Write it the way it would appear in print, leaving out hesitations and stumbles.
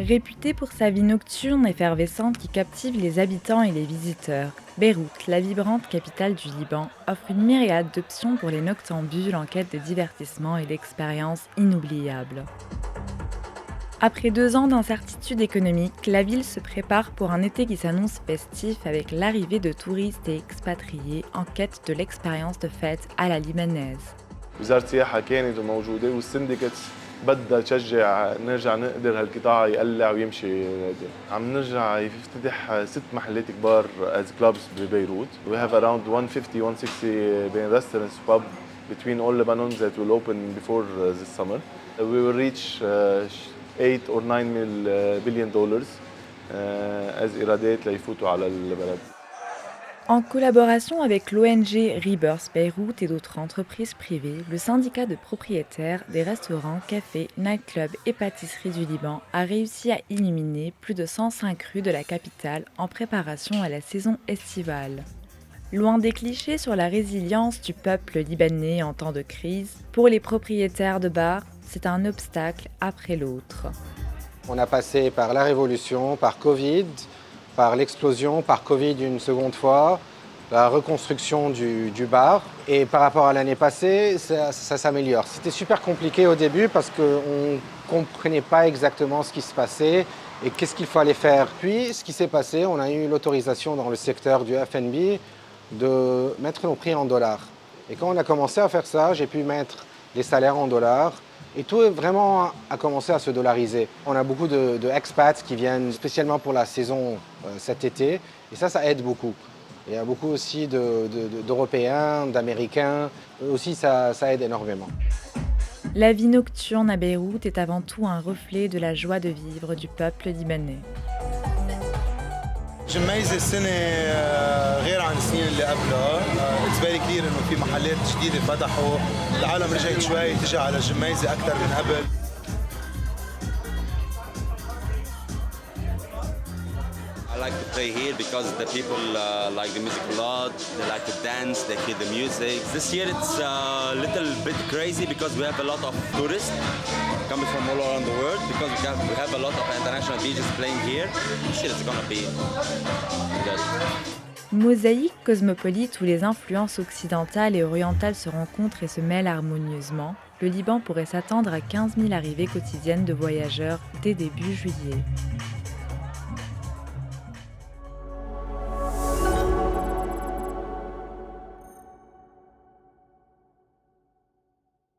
Réputée pour sa vie nocturne effervescente qui captive les habitants et les visiteurs, Beyrouth, la vibrante capitale du Liban, offre une myriade d'options pour les noctambules en quête de divertissement et d'expériences inoubliables. Après 2 ans d'incertitude économique, la ville se prépare pour un été qui s'annonce festif avec l'arrivée de touristes et expatriés en quête de l'expérience de fête à la libanaise. وزارة السياحة كانت وموجودة والسندكتس بدها تشجع نرجع نقدر هالقطاع يقلع ويمشي. عم نرجع يفتتح 6 محلات كبار as clubs ببيروت. We have around 150-160 بين restaurants pub between all Lebanon that will open before this summer. We will reach 8 or 9 billion dollars as إيرادات ليفوتوا على البلد. En collaboration avec l'ONG Rebirth Beyrouth et d'autres entreprises privées, le syndicat de propriétaires des restaurants, cafés, nightclubs et pâtisseries du Liban a réussi à illuminer plus de 105 rues de la capitale en préparation à la saison estivale. Loin des clichés sur la résilience du peuple libanais en temps de crise, pour les propriétaires de bars, c'est un obstacle après l'autre. On a passé par la révolution, par Covid, par l'explosion, par Covid une seconde fois, la reconstruction du bar. Et par rapport à l'année passée, ça s'améliore. C'était super compliqué au début parce qu'on ne comprenait pas exactement ce qui se passait et qu'est-ce qu'il fallait faire. Puis, ce qui s'est passé, on a eu l'autorisation dans le secteur du F&B de mettre nos prix en dollars. Et quand on a commencé à faire ça, j'ai pu mettre les salaires en dollars. Et tout vraiment a commencé à se dollariser. On a beaucoup de expats qui viennent spécialement pour la saison cet été. Et ça aide beaucoup. Il y a beaucoup aussi d'Européens, d'Américains. Aussi, ça aide énormément. La vie nocturne à Beyrouth est avant tout un reflet de la joie de vivre du peuple libanais. جميزة السنة غير عن السنين اللي قبلها. اتس فيري كلير انه في محلات جديدة فتحوا، العالم رجعت شوي تجي على جميزة أكثر من قبل. I like to play here because the people like the music a lot, they like to dance, they hear the music. This year it's a little bit crazy because we have a lot of tourists coming from all around the world because we have a lot of international DJs playing here. This year it's gonna be good. Mosaïque cosmopolite où les influences occidentales et orientales se rencontrent et se mêlent harmonieusement, le Liban pourrait s'attendre à 15 000 arrivées quotidiennes de voyageurs dès début juillet.